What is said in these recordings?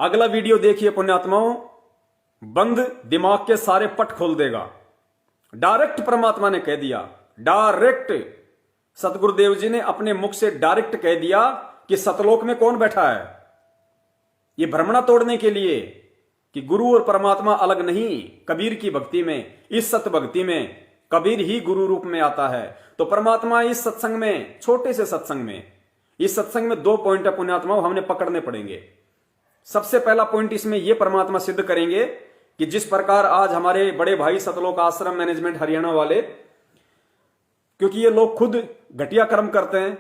अगला वीडियो देखिए पुण्यात्माओं, बंद दिमाग के सारे पट खोल देगा। डायरेक्ट परमात्मा ने कह दिया, डायरेक्ट सतगुरुदेव जी ने अपने मुख से डायरेक्ट कह दिया कि सतलोक में कौन बैठा है। ये भ्रमणा तोड़ने के लिए कि गुरु और परमात्मा अलग नहीं। कबीर की भक्ति में, इस सत भक्ति में कबीर ही गुरु रूप में आता है। तो परमात्मा इस सत्संग में, छोटे से सत्संग में, इस सत्संग में 2 पॉइंट है पुण्यात्माओं, हमने पकड़ने पड़ेंगे। सबसे पहला पॉइंट इसमें यह परमात्मा सिद्ध करेंगे कि जिस प्रकार आज हमारे बड़े भाई सतलोक आश्रम मैनेजमेंट हरियाणा वाले, क्योंकि ये लोग खुद घटिया कर्म करते हैं,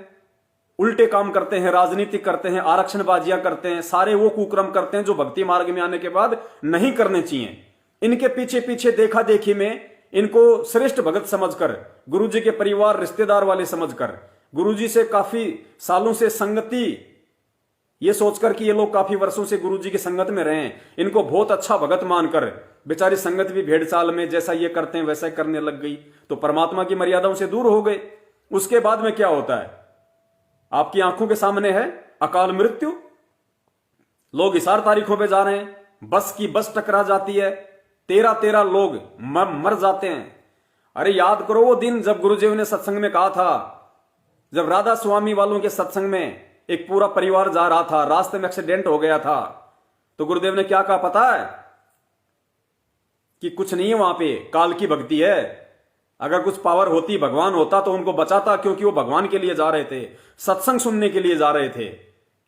उल्टे काम करते हैं, राजनीति करते हैं, आरक्षणबाजियां करते हैं, सारे वो कुकर्म करते हैं जो भक्ति मार्ग में आने के बाद नहीं करने चाहिए। इनके पीछे पीछे देखा देखी में इनको श्रेष्ठ भगत समझकर, गुरुजी के परिवार रिश्तेदार वाले समझकर, गुरुजी से काफी सालों से संगति, ये सोचकर कि ये लोग काफी वर्षों से गुरुजी की संगत में रहे हैं, इनको बहुत अच्छा भगत मानकर बेचारी संगत भी भेड़ चाल में जैसा ये करते हैं वैसा करने लग गई, तो परमात्मा की मर्यादाओं से दूर हो गए। उसके बाद में क्या होता है, आपकी आंखों के सामने है अकाल मृत्यु। लोग हिसार तारीखों पे जा रहे हैं, बस की बस टकरा जाती है, 13 लोग मर जाते हैं। अरे याद करो वो दिन जब गुरुदेव ने सत्संग में कहा था, जब राधा स्वामी वालों के सत्संग में एक पूरा परिवार जा रहा था, रास्ते में एक्सीडेंट हो गया था, तो गुरुदेव ने क्या कहा पता है कि कुछ नहीं है वहां पे, काल की भक्ति है। अगर कुछ पावर होती, भगवान होता तो उनको बचाता, क्योंकि वो भगवान के लिए जा रहे थे, सत्संग सुनने के लिए जा रहे थे।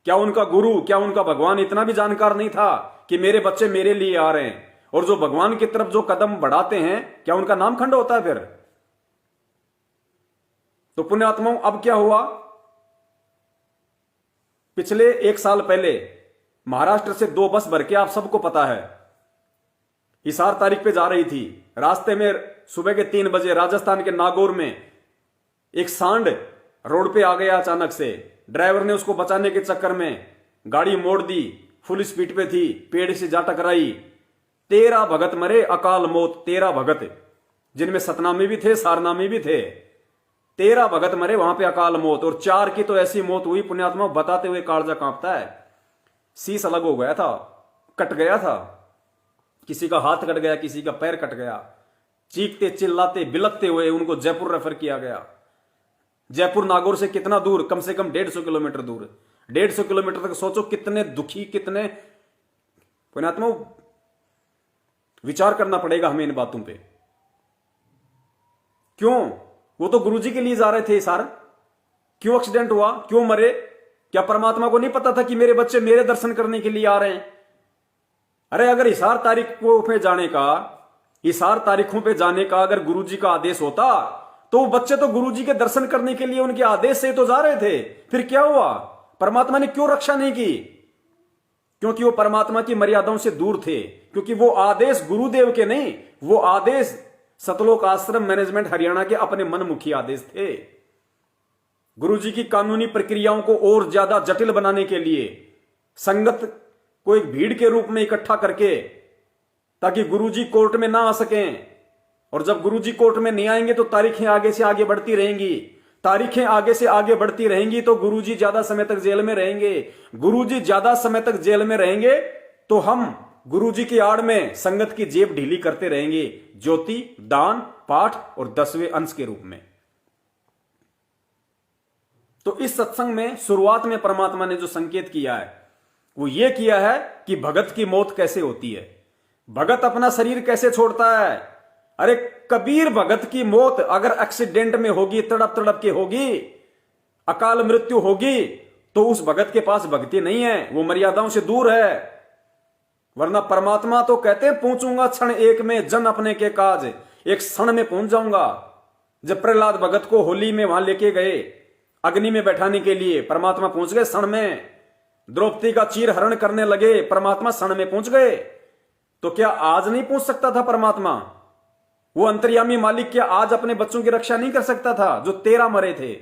क्या उनका गुरु, क्या उनका भगवान इतना भी जानकार नहीं था कि मेरे बच्चे मेरे लिए आ रहे हैं? और जो भगवान की तरफ जो कदम बढ़ाते हैं, क्या उनका नाम खंड होता है फिर? तो पुण्यात्माओं अब क्या हुआ, पिछले 1 साल पहले महाराष्ट्र से 2 बस भर के, आप सबको पता है, हिसार तारीख पे जा रही थी। रास्ते में सुबह के 3 बजे राजस्थान के नागौर में एक सांड रोड पे आ गया अचानक से। ड्राइवर ने उसको बचाने के चक्कर में गाड़ी मोड़ दी, फुल स्पीड पे थी, पेड़ से जा टकराई। 13 भगत मरे, अकाल मौत। 13 भगत, जिनमें सतनामी भी थे, सारनामी भी थे। 13 भगत मरे वहां पे अकाल मौत। और 4 की तो ऐसी मौत हुई पुण्यात्मा, बताते हुए कालजा कांपता है। शीश अलग हो गया था, कट गया था, किसी का हाथ कट गया, किसी का पैर कट गया। चीखते चिल्लाते बिलखते हुए उनको जयपुर रेफर किया गया। जयपुर नागौर से कितना दूर, कम से कम 150 किलोमीटर दूर। 150 किलोमीटर तक सोचो कितने दुखी, कितने पुण्यात्मा, विचार करना पड़ेगा हमें इन बातों पे। क्यों? वो तो गुरुजी के लिए जा रहे थे सर। क्यों एक्सीडेंट हुआ, क्यों मरे? क्या परमात्मा को नहीं पता था कि मेरे बच्चे मेरे दर्शन करने के लिए आ रहे हैं? अरे अगर हिसार तारीखों पे जाने का, हिसार तारीखों पे जाने का अगर गुरुजी का आदेश होता, तो बच्चे तो गुरुजी के दर्शन करने के लिए उनके आदेश से तो जा रहे थे। फिर क्या हुआ? परमात्मा ने क्यों रक्षा नहीं की? क्योंकि वो परमात्मा की मर्यादाओं से दूर थे, क्योंकि वो आदेश गुरुदेव के नहीं, वो आदेश सतलोक आश्रम मैनेजमेंट हरियाणा के अपने मनमुखी आदेश थे। गुरुजी की कानूनी प्रक्रियाओं को और ज्यादा जटिल बनाने के लिए संगत को एक भीड़ के रूप में इकट्ठा करके, ताकि गुरुजी कोर्ट में ना आ सकें। और जब गुरुजी कोर्ट में नहीं आएंगे तो तारीखें आगे से आगे बढ़ती रहेंगी, तारीखें आगे से आगे बढ़ती रहेंगी तो गुरुजी ज्यादा समय तक जेल में रहेंगे। गुरुजी ज्यादा समय तक जेल में रहेंगे तो हम गुरुजी की आड़ में संगत की जेब ढीली करते रहेंगे, ज्योति, दान, पाठ और 10वें अंश के रूप में। तो इस सत्संग में शुरुआत में परमात्मा ने जो संकेत किया है वो ये किया है कि भगत की मौत कैसे होती है, भगत अपना शरीर कैसे छोड़ता है। अरे कबीर भगत की मौत अगर एक्सीडेंट में होगी, तड़प तड़प के होगी, अकाल मृत्यु होगी, तो उस भगत के पास भक्ति नहीं है, वो मर्यादाओं से दूर है। वरना परमात्मा तो कहते हैं पहुंचूंगा क्षण एक में जन अपने के काज, एक क्षण में पहुंच जाऊंगा। जब प्रहलाद भगत को होली में वहां लेके गए अग्नि में बैठाने के लिए, परमात्मा पहुंच गए क्षण में। द्रौपदी का चीर हरण करने लगे, परमात्मा क्षण में पहुंच गए। तो क्या आज नहीं पहुंच सकता था परमात्मा? वो अंतर्यामी मालिक क्या आज अपने बच्चों की रक्षा नहीं कर सकता था? जो 13 मरे थे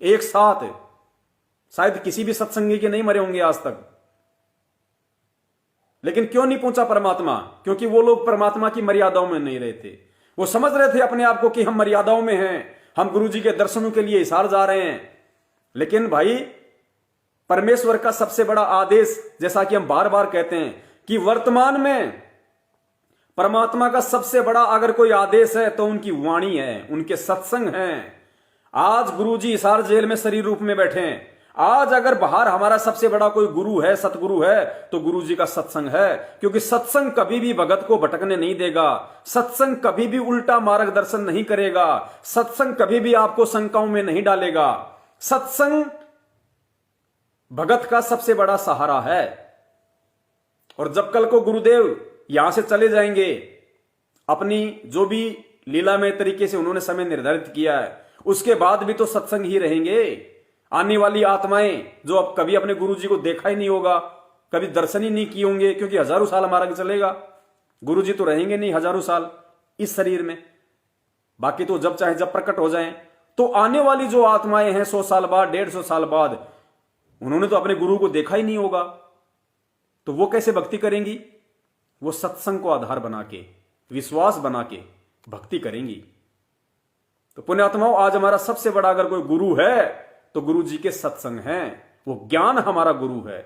एक साथ, शायद किसी भी सत्संगी के नहीं मरे होंगे आज तक। लेकिन क्यों नहीं पहुंचा परमात्मा? क्योंकि वो लोग परमात्मा की मर्यादाओं में नहीं रहे थे। वो समझ रहे थे अपने आप को कि हम मर्यादाओं में हैं, हम गुरुजी के दर्शनों के लिए हिसार जा रहे हैं। लेकिन भाई परमेश्वर का सबसे बड़ा आदेश, जैसा कि हम बार बार कहते हैं कि वर्तमान में परमात्मा का सबसे बड़ा अगर कोई आदेश है तो उनकी वाणी है, उनके सत्संग हैं। आज गुरुजी हिसार जेल में शरीर रूप में बैठे हैं। आज अगर बाहर हमारा सबसे बड़ा कोई गुरु है, सतगुरु है, तो गुरु जी का सत्संग है। क्योंकि सत्संग कभी भी भगत को भटकने नहीं देगा, सत्संग कभी भी उल्टा मार्गदर्शन नहीं करेगा, सत्संग कभी भी आपको शंकाओं में नहीं डालेगा। सत्संग भगत का सबसे बड़ा सहारा है। और जब कल को गुरुदेव यहां से चले जाएंगे, अपनी जो भी लीलामय तरीके से उन्होंने समय निर्धारित किया है, उसके बाद भी तो सत्संग ही रहेंगे। आने वाली आत्माएं जो अब कभी अपने गुरु जी को देखा ही नहीं होगा, कभी दर्शन ही नहीं किए होंगे, क्योंकि हजारों साल मार्ग चलेगा, गुरु जी तो रहेंगे नहीं हजारों साल इस शरीर में, बाकी तो जब चाहे जब प्रकट हो जाएं। तो आने वाली जो आत्माएं हैं 100 साल बाद, 150 साल बाद, उन्होंने तो अपने गुरु को देखा ही नहीं होगा, तो वो कैसे भक्ति करेंगी? वो सत्संग को आधार बना के, विश्वास बना के भक्ति करेंगी। तो पुण्यात्माओं, आज हमारा सबसे बड़ा अगर कोई गुरु है तो गुरु जी के सत्संग हैं, वो ज्ञान हमारा गुरु है।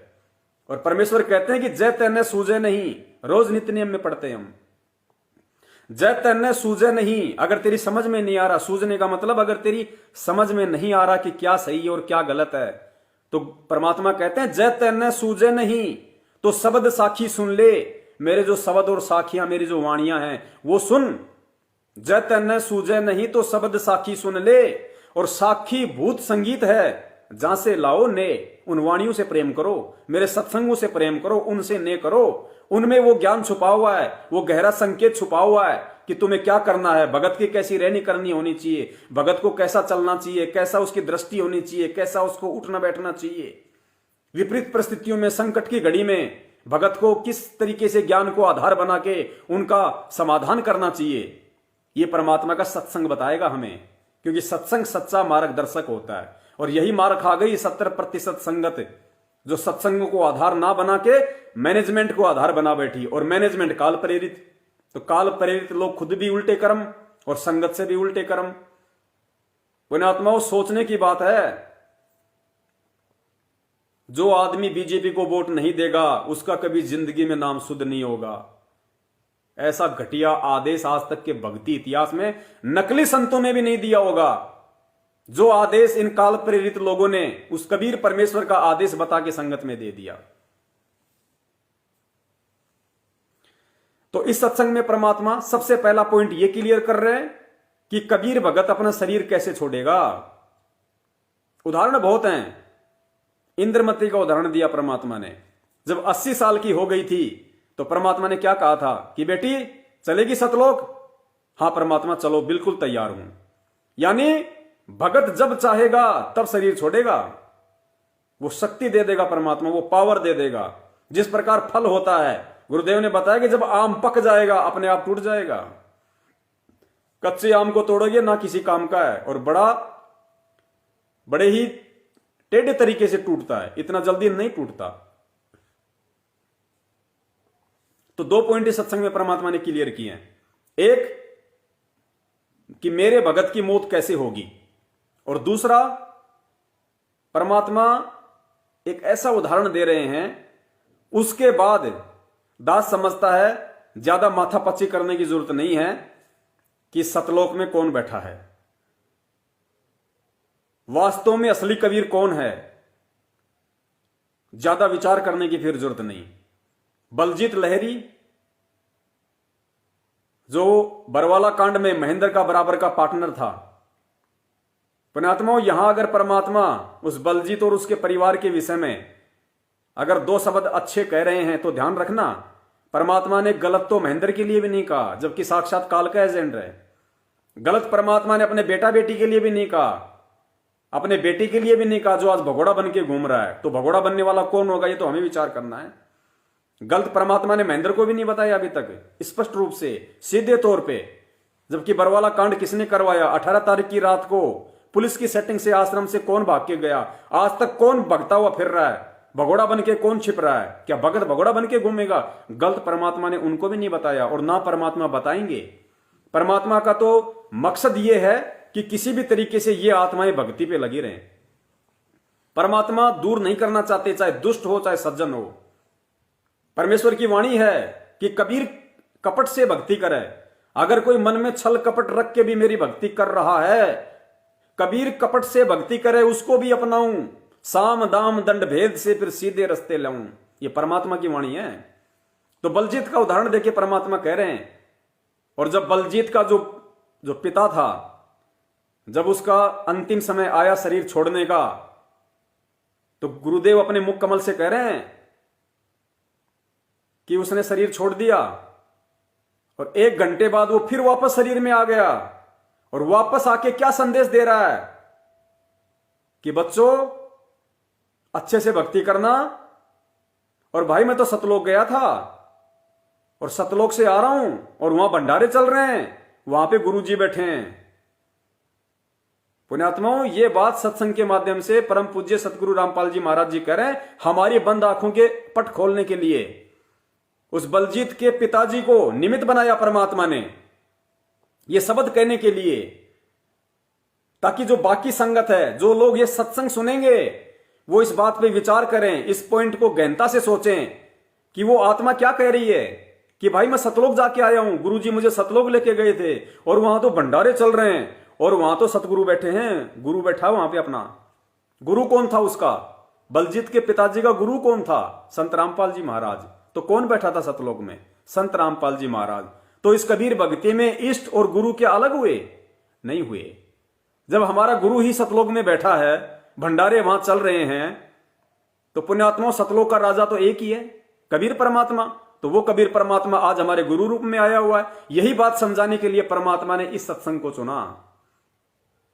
और परमेश्वर कहते हैं कि जय तैने सूझे नहीं, रोज नित्य नियम में पढ़ते हैं हम, जय तैने सूझे नहीं। अगर तेरी समझ में नहीं आ रहा, सूझने का मतलब अगर तेरी समझ में नहीं आ रहा कि क्या सही है और क्या गलत है, तो परमात्मा कहते हैं जय तैने सूझे नहीं तो शब्द साखी सुन ले। मेरे जो शब्द और साखियां, मेरी जो वाणियां हैं वो सुन। जय तैने सूझे नहीं तो शब्द साखी सुन ले। और साखी भूत संगीत है, जहां से लाओ ने। उन वाणियों से प्रेम करो, मेरे सत्संगों से प्रेम करो, उनसे ने करो। उनमें वो ज्ञान छुपा हुआ है, वो गहरा संकेत छुपा हुआ है कि तुम्हें क्या करना है, भगत की कैसी रहनी करनी होनी चाहिए, भगत को कैसा चलना चाहिए, कैसा उसकी दृष्टि होनी चाहिए, कैसा उसको उठना बैठना चाहिए, विपरीत परिस्थितियों में, संकट की घड़ी में भगत को किस तरीके से ज्ञान को आधार बना के उनका समाधान करना चाहिए। ये परमात्मा का सत्संग बताएगा हमें, क्योंकि सत्संग सच्चा मार्गदर्शक होता है। और यही मार खा गई 70% संगत, जो सत्संग को आधार ना बना के मैनेजमेंट को आधार बना बैठी। और मैनेजमेंट काल प्रेरित, तो काल प्रेरित लोग खुद भी उल्टे कर्म और संगत से भी उल्टे कर्म। पुण्यात्माओं, सोचने की बात है, जो आदमी बीजेपी को वोट नहीं देगा उसका कभी जिंदगी में नाम शुद्ध नहीं होगा। ऐसा घटिया आदेश आज तक के भक्ति इतिहास में नकली संतों ने भी नहीं दिया होगा, जो आदेश इन काल प्रेरित लोगों ने उस कबीर परमेश्वर का आदेश बता के संगत में दे दिया। तो इस सत्संग में परमात्मा सबसे पहला पॉइंट ये क्लियर कर रहे हैं कि कबीर भगत अपना शरीर कैसे छोड़ेगा। उदाहरण बहुत हैं। इंद्रमती का उदाहरण दिया परमात्मा ने। जब 80 साल की हो गई थी तो परमात्मा ने क्या कहा था कि बेटी चलेगी सतलोक? हां परमात्मा, चलो, बिल्कुल तैयार हूं। यानी भगत जब चाहेगा तब शरीर छोड़ेगा, वो शक्ति दे देगा परमात्मा, वो पावर दे देगा। जिस प्रकार फल होता है, गुरुदेव ने बताया कि जब आम पक जाएगा अपने आप टूट जाएगा। कच्चे आम को तोड़ोगे ना किसी काम का है, और बड़े ही टेढ़े तरीके से टूटता है, इतना जल्दी नहीं टूटता। तो 2 पॉइंट इस सत्संग में परमात्मा ने क्लियर किए हैं। एक कि मेरे भगत की मौत कैसे होगी, और दूसरा परमात्मा एक ऐसा उदाहरण दे रहे हैं, उसके बाद दास समझता है ज्यादा माथापच्ची करने की जरूरत नहीं है कि सतलोक में कौन बैठा है, वास्तव में असली कबीर कौन है, ज्यादा विचार करने की फिर जरूरत नहीं। बलजीत लहरी जो बरवाला कांड में महेंद्र का बराबर का पार्टनर था, पुण्यात्माओं, यहां अगर परमात्मा उस बलजीत और उसके परिवार के विषय में अगर 2 शब्द अच्छे कह रहे हैं तो ध्यान रखना, परमात्मा ने गलत तो महेंद्र के लिए भी नहीं कहा, जबकि साक्षात काल का एजेंट है। गलत परमात्मा ने अपने बेटा बेटी के लिए भी नहीं कहा, अपने बेटी के लिए भी नहीं कहा जो आज भगोड़ा बन के घूम रहा है। तो भगोड़ा बनने वाला कौन होगा, ये तो हमें विचार करना है। गलत परमात्मा ने महेंद्र को भी नहीं बताया अभी तक स्पष्ट रूप से, सीधे तौर पे। जबकि बरवाला कांड किसने करवाया? 18 तारीख की रात को पुलिस की सेटिंग से आश्रम से कौन भाग के गया? आज तक कौन भगता हुआ फिर रहा है? भगोड़ा बन के कौन छिप रहा है? क्या भगत भगोड़ा बन के घूमेगा? गलत परमात्मा ने उनको भी नहीं बताया, और ना परमात्मा बताएंगे। परमात्मा का तो मकसद यह है कि किसी भी तरीके से ये आत्माएं भक्ति पे लगी रहें। परमात्मा दूर नहीं करना चाहते, चाहे दुष्ट हो चाहे सज्जन हो। परमेश्वर की वाणी है कि कबीर कपट से भक्ति करे। अगर कोई मन में छल कपट रख के भी मेरी भक्ति कर रहा है, कबीर कपट से भक्ति करे, उसको भी अपनाऊं, साम दाम दंड भेद से फिर सीधे रास्ते लाऊं। ये परमात्मा की वाणी है। तो बलजीत का उदाहरण देके परमात्मा कह रहे हैं। और जब बलजीत का जो पिता था, जब उसका अंतिम समय आया शरीर छोड़ने का, तो गुरुदेव अपने मुख कमल से कह रहे हैं कि उसने शरीर छोड़ दिया और 1 घंटे बाद वो फिर वापस शरीर में आ गया और वापस आके क्या संदेश दे रहा है कि बच्चों अच्छे से भक्ति करना। और भाई मैं तो सतलोक गया था और सतलोक से आ रहा हूं और वहां भंडारे चल रहे हैं, वहां पे गुरुजी बैठे हैं। पुण्यात्माओं, ये बात सत्संग के माध्यम से परम पूज्य सतगुरु रामपाल जी महाराज जी कह रहे हैं, हमारी बंद आंखों के पट खोलने के लिए। उस बलजीत के पिताजी को निमित्त बनाया परमात्मा ने ये शब्द कहने के लिए, ताकि जो बाकी संगत है, जो लोग ये सत्संग सुनेंगे, वो इस बात पे विचार करें, इस पॉइंट को गहनता से सोचें कि वो आत्मा क्या कह रही है कि भाई मैं सतलोक जाके आया हूं, गुरुजी मुझे सतलोक लेके गए थे और वहां तो भंडारे चल रहे हैं और वहां तो सतगुरु बैठे हैं। गुरु बैठा वहां पे अपना। गुरु कौन था उसका? बलजीत के पिताजी का गुरु कौन था? संत रामपाल जी महाराज। तो कौन बैठा था सतलोक में? संत रामपाल जी महाराज। तो इस कबीर भक्ति में इष्ट और गुरु क्या अलग हुए? नहीं हुए। जब हमारा गुरु ही सतलोक में बैठा है, भंडारे वहां चल रहे हैं, तो पुण्यात्माओं सतलोक का राजा तो एक ही है, कबीर परमात्मा। तो वो कबीर परमात्मा आज हमारे गुरु रूप में आया हुआ है। यही बात समझाने के लिए परमात्मा ने इस सत्संग को चुना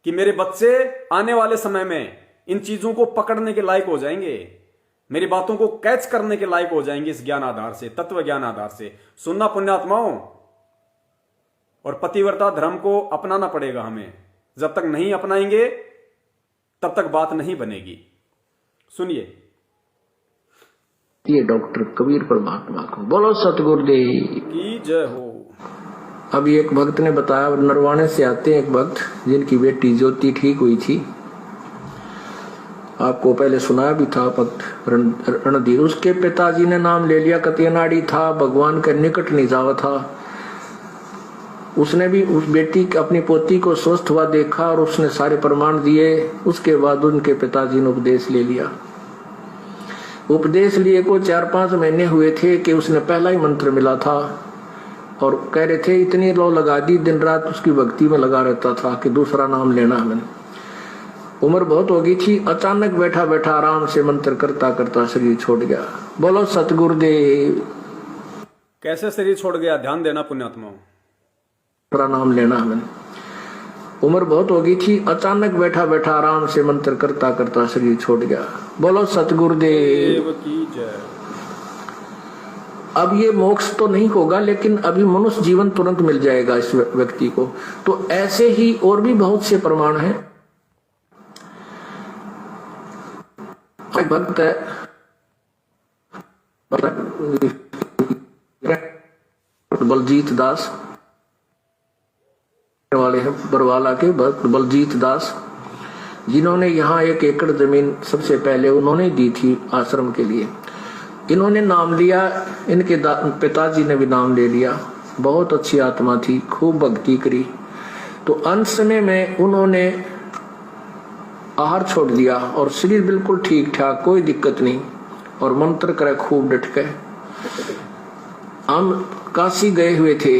कि मेरे बच्चे आने वाले समय में इन चीजों को पकड़ने के लायक हो जाएंगे, मेरी बातों को कैच करने के लायक हो जाएंगे इस ज्ञान आधार से, तत्व ज्ञान आधार से। सुनना पुण्यात्माओं, और पतिव्रता धर्म को अपनाना पड़ेगा हमें। जब तक नहीं अपनाएंगे तब तक बात नहीं बनेगी। सुनिए। ये डॉक्टर कबीर परमात्मा को बोलो सतगुरुदेव की जय हो। अभी एक भक्त ने बताया, नरवाणे से आते हैं एक भक्त जिनकी बेटी ज्योति ठीक हुई थी, आपको पहले सुनाया भी था भक्त रणधीर। उसके पिताजी ने नाम ले लिया, कतियनाड़ी था, भगवान के निकट नहीं जावा था। उसने भी उस बेटी अपनी पोती को स्वस्थ हुआ देखा और उसने सारे प्रमाण दिए। उसके बाद उनके पिताजी ने उपदेश ले लिया। उपदेश लिए को 4-5 महीने हुए थे कि उसने पहला ही मंत्र मिला था और कह रहे थे इतनी लो लगा दी, दिन रात उसकी भक्ति में लगा रहता था कि दूसरा नाम लेना है मैंने। उम्र बहुत हो गई थी, अचानक बैठा बैठा आराम से मंत्र करता करता शरीर छोड़ गया। बोलो सतगुरुदेव। कैसे शरीर छोड़ गया? ध्यान देना पुण्यात्माओं। दूसरा नाम लेना है मैंने। उम्र बहुत हो गई थी, अचानक बैठा बैठा आराम से मंत्र करता करता शरीर छोड़ गया। बोलो सतगुरुदेव की जय। अब ये मोक्ष तो नहीं होगा, लेकिन अभी मनुष्य जीवन तुरंत मिल जाएगा इस व्यक्ति को। तो ऐसे ही और भी बहुत से प्रमाण हैं। भक्त है बलजीत दास वाले हैं, बरवाला के भक्त बलजीत दास, जिन्होंने यहाँ 1 एकड़ जमीन सबसे पहले उन्होंने दी थी आश्रम के लिए। इन्होंने नाम लिया, इनके पिताजी ने भी नाम ले लिया। बहुत अच्छी आत्मा थी, खूब भक्ति करी। तो अंत समय में उन्होंने आहार छोड़ दिया और शरीर बिल्कुल ठीक ठाक, कोई दिक्कत नहीं, और मंत्र करे खूब डट के। हम काशी गए हुए थे,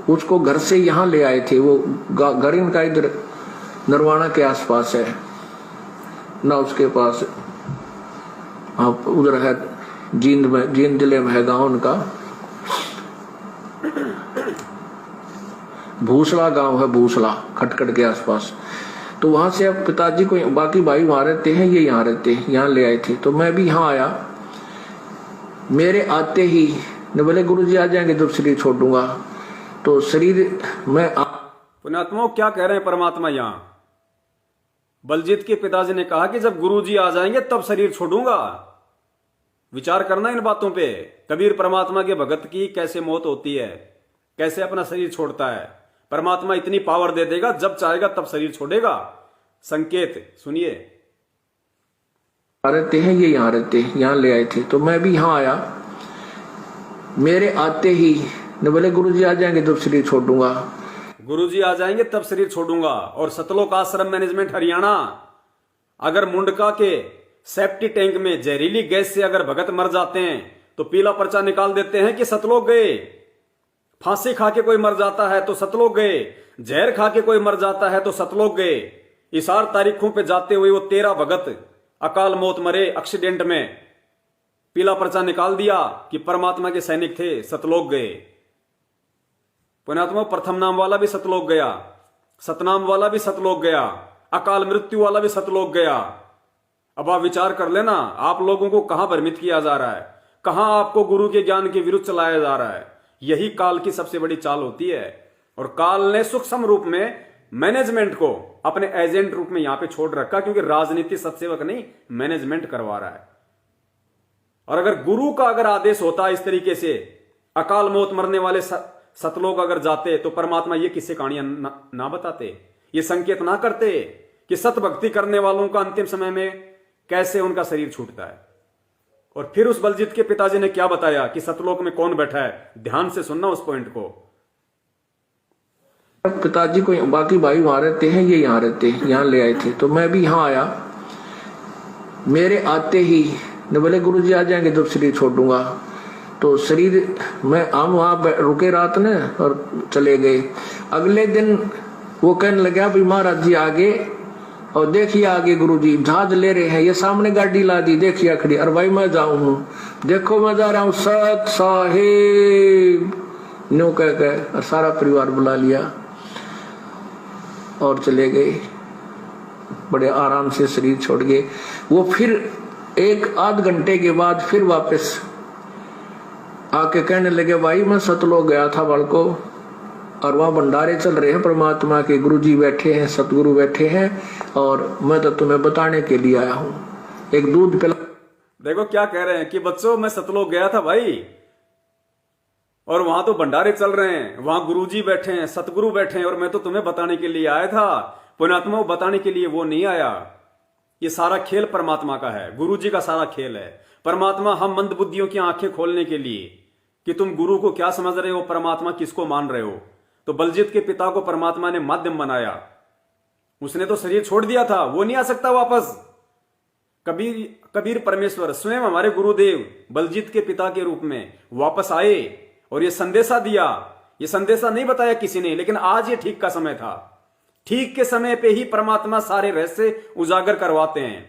उसको घर से यहाँ ले आए थे। वो घर इनका इधर नरवाना के आसपास है ना, उसके पास आप उधर है जींद में, जींद जिले में है गांव उनका, भूसला गांव है, भूसला खटखट के आसपास। तो वहां से अब पिताजी को, बाकी भाई वहां रहते हैं, ये यहाँ रहते हैं, यहाँ ले आए थे। तो मैं भी यहाँ आया। मेरे आते ही ने बोले गुरुजी आ जाएंगे जब शरीर छोड़ दूंगा। तो शरीर में पुण्यात्माओं क्या कह रहे हैं परमात्मा यहाँ? बलजीत के पिताजी ने कहा कि जब गुरुजी आ जाएंगे तब शरीर छोड़ूंगा। विचार करना इन बातों पे। कबीर परमात्मा के भगत की कैसे मौत होती है, कैसे अपना शरीर छोड़ता है। परमात्मा इतनी पावर दे देगा, जब चाहेगा तब शरीर छोड़ेगा। संकेत सुनिए। रहते हैं, ये यहाँ रहते हैं, यहाँ ले आए थे। तो मैं भी यहाँ आया। मेरे आते ही ने बोले गुरुजी आ जाएंगे तो शरीर छोड़ दूंगा। गुरुजी आ जाएंगे तब शरीर छोड़ूंगा। और सतलोक आश्रम मैनेजमेंट हरियाणा, अगर मुंडका के सेफ्टी टैंक में जहरीली गैस से अगर भगत मर जाते हैं तो पीला पर्चा निकाल देते हैं कि सतलोक गए। फांसी खा के कोई मर जाता है तो सतलोक गए। जहर खा के कोई मर जाता है तो सतलोक गए। इस 8 तारीखों पे जाते हुए वो 13 भगत अकाल मौत मरे एक्सीडेंट में। पीला पर्चा निकाल दिया कि परमात्मा के सैनिक थे, सतलोक गए। पुण्यात्मा, प्रथम नाम वाला भी सतलोक गया, सतनाम वाला भी सतलोक गया, अकाल मृत्यु वाला भी सतलोक गया। अब आप विचार कर लेना, आप लोगों को कहां भ्रमित किया जा रहा है, कहां आपको गुरु के ज्ञान के विरुद्ध चलाया जा रहा है। यही काल की सबसे बड़ी चाल होती है। और काल ने सूक्ष्म रूप में मैनेजमेंट को अपने एजेंट रूप में यहां पे छोड़ रखा, क्योंकि राजनीति सत्सेवक नहीं, मैनेजमेंट करवा रहा है। और अगर गुरु का अगर आदेश होता इस तरीके से, अकाल मौत मरने वाले सतलोक अगर जाते तो परमात्मा ये किस्से कहानियां ना बताते, ये संकेत ना करते कि सत भक्ति करने वालों का अंतिम समय में कैसे उनका शरीर छूटता है। और फिर उस बलजीत के पिताजी ने क्या बताया कि सतलोक में कौन बैठा है, ध्यान से सुनना उस पॉइंट को। पिताजी को, बाकी भाई वहां रहते हैं, ये यहाँ रहते हैं, यहाँ ले आए थे। तो मैं भी यहाँ आया। मेरे आते ही ने बोले गुरुजी आ जाएंगे तो शरीर छोड़ दूंगा। तो शरीर में हम वहां रुके रात ने और चले गए। अगले दिन वो कहने लगा भाई महाराज जी आगे, और देखिए आगे गुरुजी जहाज ले रहे हैं, ये सामने गाड़ी ला दी, देखिए खड़ी। और भाई मैं जाऊं हूं, देखो मैं जा रहा हूं, सत साहेब न्यू कह और सारा परिवार बुला लिया और चले गए। बड़े आराम से शरीर छोड़ गए। वो फिर 1-8 घंटे के बाद फिर वापस आके कहने लगे भाई मैं सतलोक गया था बालको, और वहां भंडारे चल रहे हैं परमात्मा के, गुरुजी बैठे हैं, सतगुरु बैठे हैं, और मैं तो तुम्हें बताने के लिए आया हूं। एक दूध पिला। देखो क्या कह रहे हैं कि बच्चों मैं सतलोक गया था भाई, और वहां तो भंडारे चल रहे हैं, वहां गुरुजी बैठे हैं, सतगुरु बैठे हैं, और मैं तो तुम्हें बताने के लिए आया था। पुण्यात्मा, बताने के लिए वो नहीं आया। ये सारा खेल परमात्मा का है, गुरुजी का सारा खेल है। परमात्मा हम मंदबुद्धियों की आंखें खोलने के लिए कि तुम गुरु को क्या समझ रहे हो, परमात्मा किसको मान रहे हो। तो बलजीत के पिता को परमात्मा ने माध्यम बनाया। उसने तो शरीर छोड़ दिया था, वो नहीं आ सकता वापस। कबीर परमेश्वर स्वयं हमारे गुरुदेव बलजीत के पिता के रूप में वापस आए और ये संदेशा दिया। ये संदेशा नहीं बताया किसी ने, लेकिन आज ये ठीक का समय था। ठीक के समय पे ही परमात्मा सारे रहस्य उजागर करवाते हैं।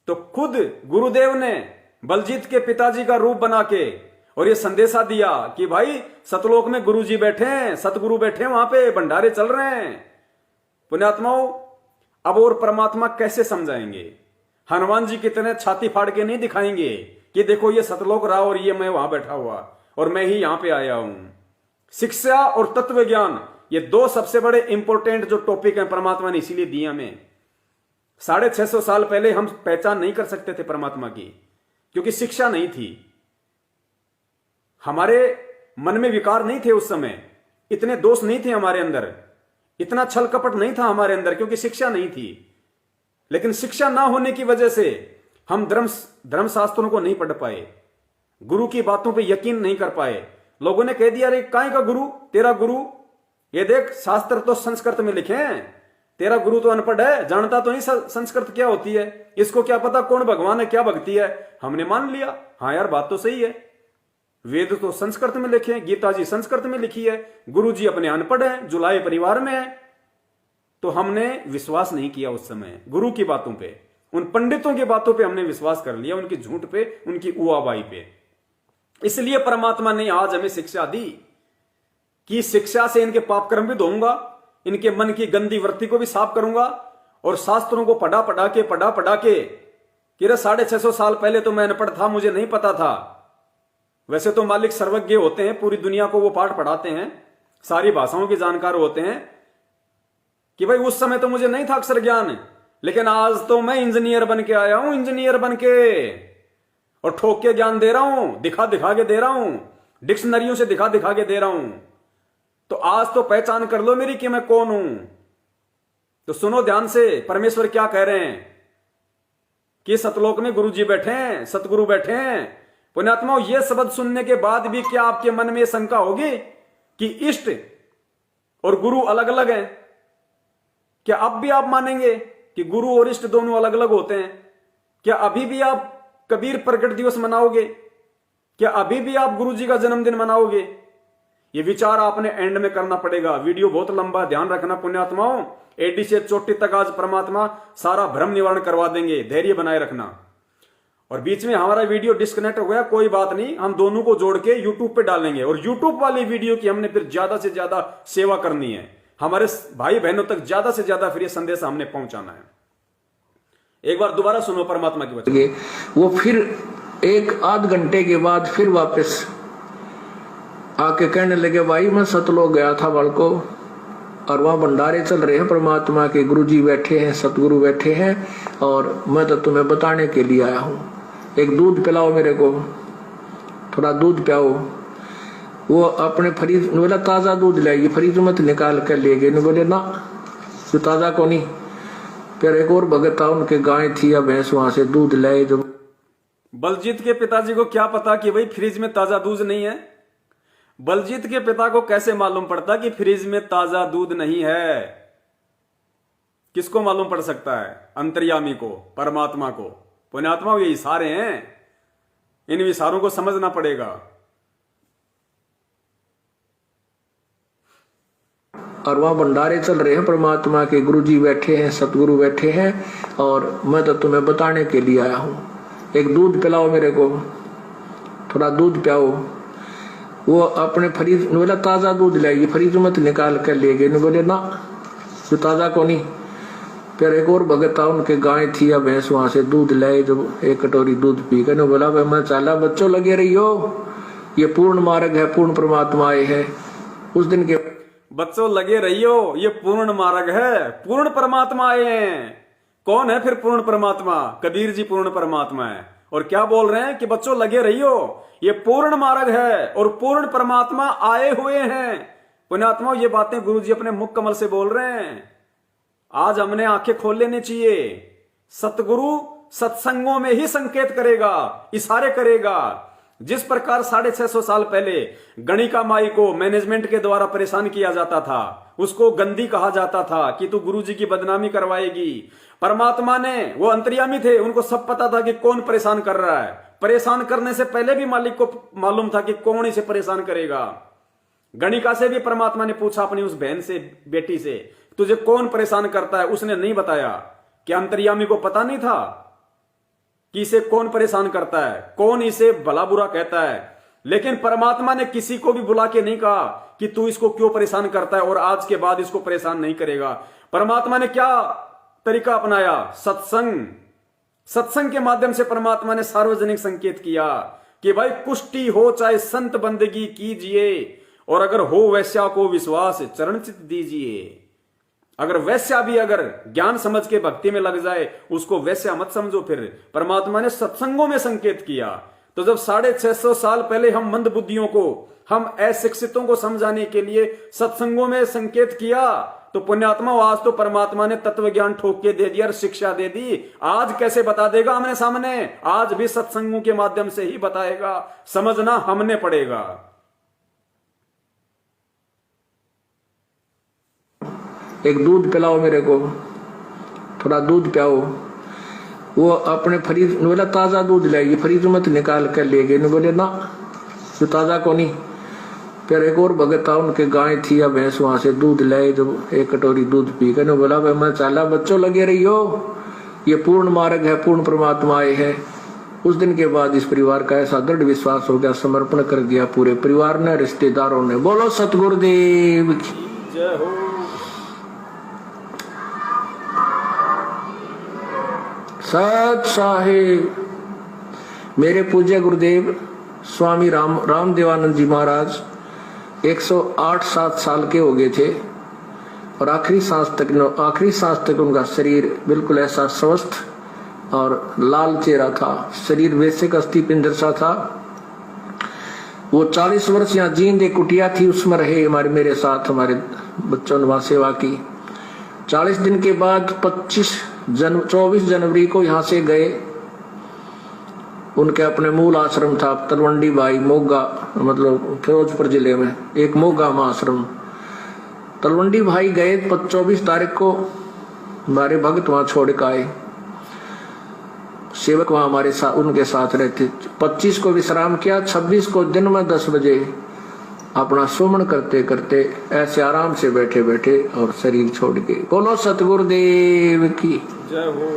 तो खुद गुरुदेव ने बलजीत के पिताजी का रूप बना के और ये संदेशा दिया कि भाई सतलोक में गुरुजी बैठे हैं, सतगुरु बैठे हैं, वहां पे भंडारे चल रहे हैं। पुण्यात्माओं, अब और परमात्मा कैसे समझाएंगे? हनुमान जी कितने छाती फाड़ के नहीं दिखाएंगे कि देखो ये सतलोक रहा और ये मैं वहां बैठा हुआ और मैं ही यहां पे आया हूं। शिक्षा और तत्व ज्ञान, ये 2 सबसे बड़े इंपॉर्टेंट जो टॉपिक हैं परमात्मा ने इसीलिए दिए हमें। 650 साल पहले हम पहचान नहीं कर सकते थे परमात्मा की, क्योंकि शिक्षा नहीं थी। हमारे मन में विकार नहीं थे उस समय, इतने दोष नहीं थे हमारे अंदर, इतना छल कपट नहीं था हमारे अंदर, क्योंकि शिक्षा नहीं थी। लेकिन शिक्षा ना होने की वजह से हम धर्म शास्त्रों को नहीं पढ़ पाए, गुरु की बातों पे यकीन नहीं कर पाए। लोगों ने कह दिया अरे काहे का गुरु, तेरा गुरु, ये देख शास्त्र तो संस्कृत में लिखे हैं, तेरा गुरु तो अनपढ़ है, जानता तो नहीं संस्कृत क्या होती है, इसको क्या पता कौन भगवान है, क्या भक्ति है। हमने मान लिया, हाँ यार बात तो सही है, वेद तो संस्कृत में लिखे हैं, गीता जी संस्कृत में लिखी है, गुरु जी अपने अनपढ़ है, जुलाए परिवार में है। तो हमने विश्वास नहीं किया उस समय गुरु की बातों पे, उन पंडितों की बातों पे हमने विश्वास कर लिया, उनकी झूठ पे, उनकी उआबाई पे। इसलिए परमात्मा ने आज हमें शिक्षा दी कि शिक्षा से इनके पाप कर्म भी धोऊंगा, इनके मन की गंदी वृत्ति को भी साफ करूंगा, और शास्त्रों को पढ़ा पढ़ा के कि 650 साल पहले तो मैं अनपढ़ था, मुझे नहीं पता था। वैसे तो मालिक सर्वज्ञ होते हैं, पूरी दुनिया को वो पाठ पढ़ाते हैं, सारी भाषाओं के जानकार होते हैं कि भाई उस समय तो मुझे नहीं था अक्षर ज्ञान, लेकिन आज तो मैं इंजीनियर बन के आया हूं, इंजीनियर बन के, और ठोक के ज्ञान दे रहा हूं, दिखा दिखा के दे रहा हूं, डिक्शनरियों से दिखा दिखा के दे रहा हूं। तो आज तो पहचान कर लो मेरी कि मैं कौन हूं। तो सुनो ध्यान से, परमेश्वर क्या कह रहे हैं। कि सतलोक में गुरु जी बैठे हैं, सतगुरु बैठे हैं। पुण्यात्माओं, ये शब्द सुनने के बाद भी क्या आपके मन में शंका होगी कि इष्ट और गुरु अलग अलग हैं? क्या अब भी आप मानेंगे कि गुरु और इष्ट दोनों अलग अलग होते हैं? क्या अभी भी आप कबीर प्रकट दिवस मनाओगे? क्या अभी भी आप गुरु जी का जन्मदिन मनाओगे? ये विचार आपने एंड में करना पड़ेगा। वीडियो बहुत लंबा, ध्यान रखना पुण्यात्माओं। एडी से चोटी तक आज परमात्मा सारा भ्रम निवारण करवा देंगे, धैर्य बनाए रखना। और बीच में हमारा वीडियो डिस्कनेक्ट हो गया, कोई बात नहीं, हम दोनों को जोड़ के यूट्यूब पे डालेंगे। और यूट्यूब वाली वीडियो की हमने फिर ज्यादा से ज्यादा सेवा करनी है, हमारे भाई बहनों तक ज्यादा से ज्यादा फिर ये संदेश हमने पहुंचाना है। एक बार दोबारा सुनो परमात्मा की वचन। वो फिर एक आध घंटे के बाद फिर वापस आके कहने लगे, भाई मैं सतलोक गया था बालको, और वहां भंडारे चल रहे हैं परमात्मा के, गुरु जी बैठे हैं, सतगुरु बैठे हैं, और मैं तो तुम्हें बताने के लिए आया हूं। एक दूध पिलाओ मेरे को, थोड़ा दूध पिलाओ। वो अपने फ्रिज, बोला ताजा दूध लाइए, फ्रिज मत निकाल कर ले गए। बोले ना, तो ताजा को नहीं। फिर एक और भगत था, उनके गाय थी या भैंस, वहां से दूध लाए। जो बलजीत के पिताजी को क्या पता कि भाई फ्रिज में ताजा दूध नहीं है? बलजीत के पिता को कैसे मालूम पड़ता कि फ्रिज में ताजा दूध नहीं है? किसको मालूम पड़ सकता है? अंतर्यामी को, परमात्मा को। पुण्यात्मा ये इशारे हैं, इन इशारों को समझना पड़ेगा। और वहां भंडारे चल रहे हैं परमात्मा के, गुरु जी बैठे हैं, सतगुरु बैठे हैं, और मैं तो तुम्हें बताने के लिए आया हूं। एक दूध पिलाओ मेरे को, थोड़ा दूध पिलाओ। वो अपने फ्रिज, बोला ताजा दूध लाइए, फ्रिज मत निकाल कर ले गए। बोले ना, तो ताजा को नहीं। फिर एक और भगत था, उनके गाय थी या भैंस, वहां से दूध लाए। जो एक कटोरी दूध पी कर बोला, भाई मैं चाला, बच्चों लगे रही हो, ये पूर्ण मार्ग है, पूर्ण परमात्मा आए है। उस दिन के बच्चों लगे रहियो, ये पूर्ण मार्ग है, पूर्ण परमात्मा आए हैं। कौन है फिर पूर्ण परमात्मा? कबीर जी पूर्ण परमात्मा है। और क्या बोल रहे हैं कि बच्चों लगे रहियो, ये पूर्ण मार्ग है और पूर्ण परमात्मा आए हुए हैं। पुण्यात्माओं, ये बातें गुरु जी अपने मुख कमल से बोल रहे हैं। आज हमने आंखें खोल लेनी चाहिए। सतगुरु सत्संगों में ही संकेत करेगा, इशारे करेगा। जिस प्रकार 650 साल पहले गणिका माई को मैनेजमेंट के द्वारा परेशान किया जाता था, उसको गंदी कहा जाता था कि तू गुरु जी की बदनामी करवाएगी। परमात्मा ने, वो अंतर्यामी थे, उनको सब पता था कि कौन परेशान कर रहा है। परेशान करने से पहले भी मालिक को मालूम था कि कौन इसे परेशान करेगा। गणिका से भी परमात्मा ने पूछा अपनी उस बहन से, बेटी से, तुझे कौन परेशान करता है? उसने नहीं बताया। क्या अंतर्यामी को पता नहीं था कि इसे कौन परेशान करता है, कौन इसे भला बुरा कहता है? लेकिन परमात्मा ने किसी को भी बुला के नहीं कहा कि तू इसको क्यों परेशान करता है और आज के बाद इसको परेशान नहीं करेगा। परमात्मा ने क्या तरीका अपनाया? सत्संग। सत्संग के माध्यम से परमात्मा ने सार्वजनिक संकेत किया कि भाई कुष्टी हो चाहे संत बंदगी कीजिए, और अगर हो वैश्या को विश्वास चरण चित दीजिए। अगर वैश्या भी अगर ज्ञान समझ के भक्ति में लग जाए, उसको वैश्या मत समझो। फिर परमात्मा ने सत्संगों में संकेत किया। तो जब 650 साल पहले हम मंद बुद्धियों को, हम अशिक्षितों को समझाने के लिए सत्संगों में संकेत किया, तो पुण्यात्मा आज तो परमात्मा ने तत्व ज्ञान ठोक के दे दिया और शिक्षा दे दी। आज कैसे बता देगा हमने सामने? आज भी सत्संगों के माध्यम से ही बताएगा। समझना हमने पड़ेगा। एक दूध पिलाओ मेरे को, थोड़ा दूध पिलाओ। वो अपने फ्रिज, बोला ताजा दूध लाइए, फ्रिज मत निकाल कर ले गए। बोले ना, तो ताजा को नहीं। फिर एक और भगत था, उनके गाय थी या भैंस, वहां से दूध लाए। जो एक कटोरी दूध पी कर बोला, भाई मैं चाला, बच्चों लगे रही हो, ये पूर्ण मार्ग है, पूर्ण परमात्मा आए है। उस दिन के बाद इस परिवार का ऐसा दृढ़ विश्वास हो गया, समर्पण कर दिया पूरे परिवार ने, रिश्तेदारों ने। बोलो सतगुरुदेव की जय हो। सत साहिब। मेरे पूज्य गुरुदेव स्वामी रामदेवानंद जी महाराज 108-7 साल के हो गए थे, और आखिरी सांस तक उनका शरीर बिल्कुल ऐसा स्वस्थ और लाल चेहरा था। शरीर वैसे का अस्थि पिंजर सा था। वो 40 वर्ष यहाँ जींद एक कुटिया थी, उसमें रहे हमारे, मेरे साथ, हमारे बच्चों ने वहां सेवा की। 40 दिन के बाद 24 जनवरी को यहाँ से गए उनके अपने मूल आश्रम था तलवंडी भाई मोगा, मतलब फिरोजपुर जिले में एक मोगा में आश्रम। तलवंडी भाई गए 24 तारीख को, हमारे भक्त वहां छोड़ के आए, सेवक वहां हमारे साथ उनके साथ रहते। 25 को विश्राम किया, 26 को दिन में 10 बजे अपना सुमन करते करते ऐसे आराम से बैठे बैठे और शरीर छोड़ के। बोलो सतगुरुदेव की जय हो।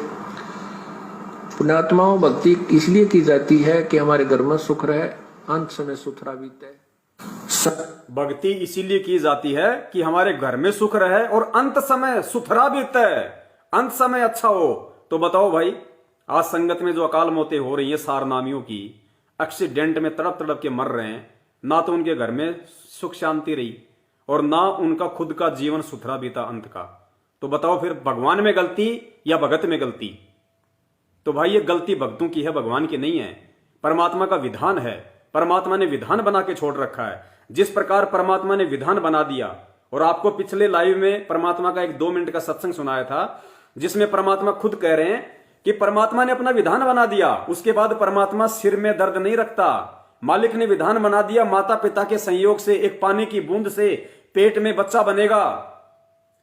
पुण्यात्माओं, भक्ति इसलिए की जाती है कि हमारे घर में सुख रहे, अंत समय सुथरा बीते। भक्ति इसीलिए की जाती है कि हमारे घर में सुख रहे और अंत समय सुथरा बीते, अंत समय अच्छा हो। तो बताओ भाई, आज संगत में जो अकाल मौतें हो रही है सारनामियों की, एक्सीडेंट में तड़प तड़प के मर रहे हैं, ना तो उनके घर में सुख शांति रही और ना उनका खुद का जीवन सुथरा बीता अंत का। तो बताओ फिर भगवान में गलती या भगत में गलती? तो भाई ये गलती भक्तों की है, भगवान की नहीं है। परमात्मा का विधान है, परमात्मा ने विधान बना के छोड़ रखा है। जिस प्रकार परमात्मा ने विधान बना दिया, और आपको पिछले लाइव में परमात्मा का एक 2 मिनट का सत्संग सुनाया था जिसमें परमात्मा खुद कह रहे हैं कि परमात्मा ने अपना विधान बना दिया, उसके बाद परमात्मा सिर में दर्द नहीं रखता। मालिक ने विधान बना दिया, माता पिता के संयोग से एक पानी की बूंद से पेट में बच्चा बनेगा,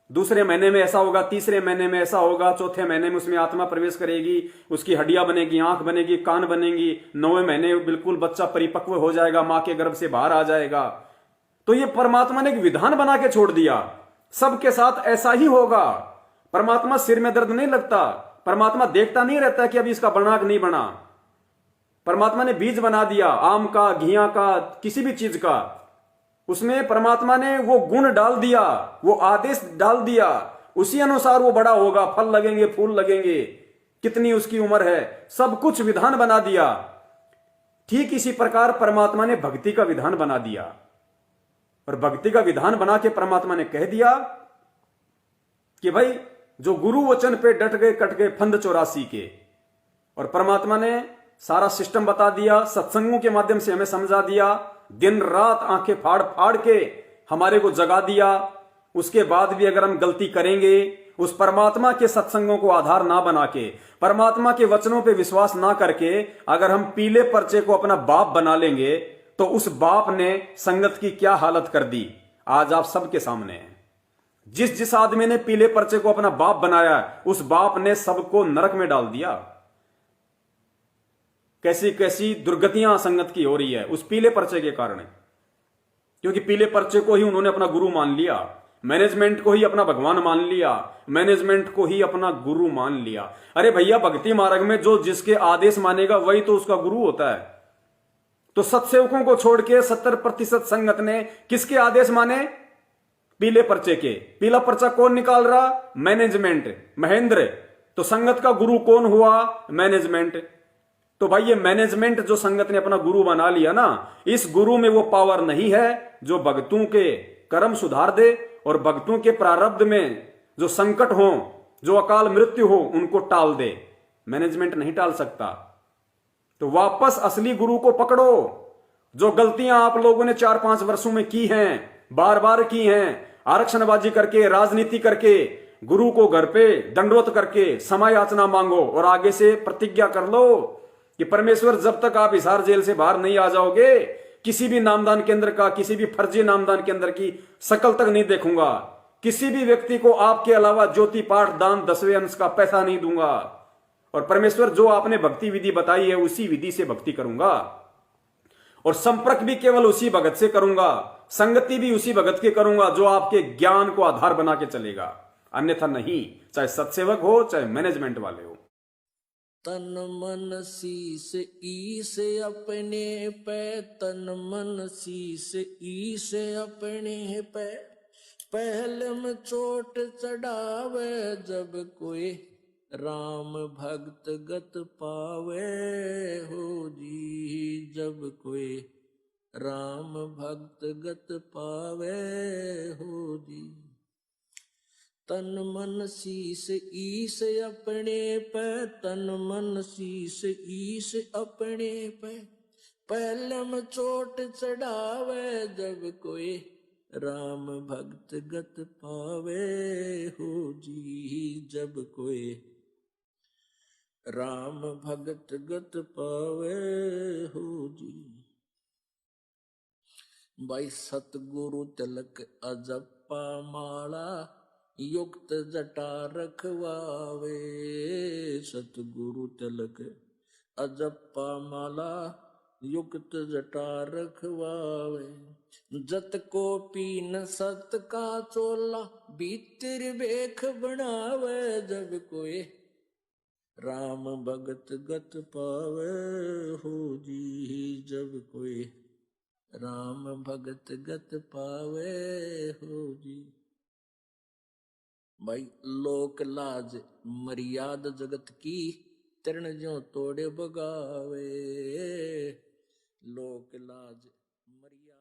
दूसरे महीने में ऐसा होगा, तीसरे महीने में ऐसा होगा, चौथे महीने में उसमें आत्मा प्रवेश करेगी, उसकी हड्डियां बनेगी, आंख बनेगी, कान बनेगी, 9वें महीने बिल्कुल बच्चा परिपक्व हो जाएगा, मां के गर्भ से बाहर आ जाएगा। तो ये परमात्मा ने एक विधान बना के छोड़ दिया, सबके साथ ऐसा ही होगा। परमात्मा सिर में दर्द नहीं लगता, परमात्मा देखता नहीं रहता कि अभी इसका बना कि नहीं बना। परमात्मा ने बीज बना दिया, आम का, घिया का, किसी भी चीज का, उसमें परमात्मा ने वो गुण डाल दिया, वो आदेश डाल दिया, उसी अनुसार वो बड़ा होगा, फल लगेंगे, फूल लगेंगे, कितनी उसकी उम्र है, सब कुछ विधान बना दिया। ठीक इसी प्रकार परमात्मा ने भक्ति का विधान बना दिया, और भक्ति का विधान बना के परमात्मा ने कह दिया कि भाई जो गुरु वचन पे डट गए कट गए फंद 84 के। और परमात्मा ने सारा सिस्टम बता दिया, सत्संगों के माध्यम से हमें समझा दिया, दिन रात आंखें फाड़ फाड़ के हमारे को जगा दिया। उसके बाद भी अगर हम गलती करेंगे, उस परमात्मा के सत्संगों को आधार ना बना के, परमात्मा के वचनों पे विश्वास ना करके अगर हम पीले पर्चे को अपना बाप बना लेंगे, तो उस बाप ने संगत की क्या हालत कर दी आज आप सबके सामने है। जिस आदमी ने पीले पर्चे को अपना बाप बनाया, उस बाप ने सबको नरक में डाल दिया। कैसी कैसी दुर्गतियां संगत की हो रही है उस पीले पर्चे के कारण, क्योंकि पीले पर्चे को ही उन्होंने अपना गुरु मान लिया, मैनेजमेंट को ही अपना भगवान मान लिया, मैनेजमेंट को ही अपना गुरु मान लिया। अरे भैया, भक्ति मार्ग में जो जिसके आदेश मानेगा वही तो उसका गुरु होता है। तो सत्सेवकों को छोड़ के 70% संगत ने किसके आदेश माने? पीले पर्चे के। पीला पर्चा कौन निकाल रहा? मैनेजमेंट, महेंद्र। तो संगत का गुरु कौन हुआ? मैनेजमेंट। तो भाई ये मैनेजमेंट जो संगत ने अपना गुरु बना लिया ना, इस गुरु में वो पावर नहीं है जो भक्तों के कर्म सुधार दे और भक्तों के प्रारब्ध में जो संकट हो, जो अकाल मृत्यु हो, उनको टाल दे। मैनेजमेंट नहीं टाल सकता। तो वापस असली गुरु को पकड़ो। जो गलतियां आप लोगों ने 4-5 वर्षों में की हैं, बार बार की हैं, आरक्षणबाजी करके, राजनीति करके, गुरु को घर पे दंडवत करके समय याचना मांगो और आगे से प्रतिज्ञा कर लो कि परमेश्वर जब तक आप हिसार जेल से बाहर नहीं आ जाओगे, किसी भी नामदान केंद्र का, किसी भी फर्जी नामदान केंद्र की शकल तक नहीं देखूंगा, किसी भी व्यक्ति को आपके अलावा ज्योति पाठ दान 10वें अंश का पैसा नहीं दूंगा, और परमेश्वर जो आपने भक्ति विधि बताई है उसी विधि से भक्ति करूंगा, और संपर्क भी केवल उसी भगत से करूंगा, संगति भी उसी भगत के करूंगा जो आपके ज्ञान को आधार बना के चलेगा, अन्यथा नहीं। चाहे सत्सेवक हो, चाहे मैनेजमेंट वाले हो। तन मन शीस ईस अपने पे, तन मन शीस ईस अपने पे, पहले में चोट चढ़ावे जब कोई राम भक्त गत पावे हो जी, जब कोई राम भक्त गत पावे हो जी। तन मन शीस ईस अपने पे, तन मन शीस ईस अपने पे, पहले में चोट चढ़ावे जब कोई राम भक्त गत पावे हो जी, जब कोई राम भगत गत पावे हो जी। भाई सतगुरु तिलक अजप्पा माला युक्त जटा रखवावे। सतगुरु तिलक अजप्पा माला युक्त जटा रखवावे। जत को पीन सत का चोला भीतर बेख बनावे। जब कोई राम भगत गत पावे हो जी। जब कोई राम भगत गत पावे हो जी। भाई लोक लाज मर्याद जगत की तरण ज्यों तोड़े बगावे। लोक लाज मर्यादा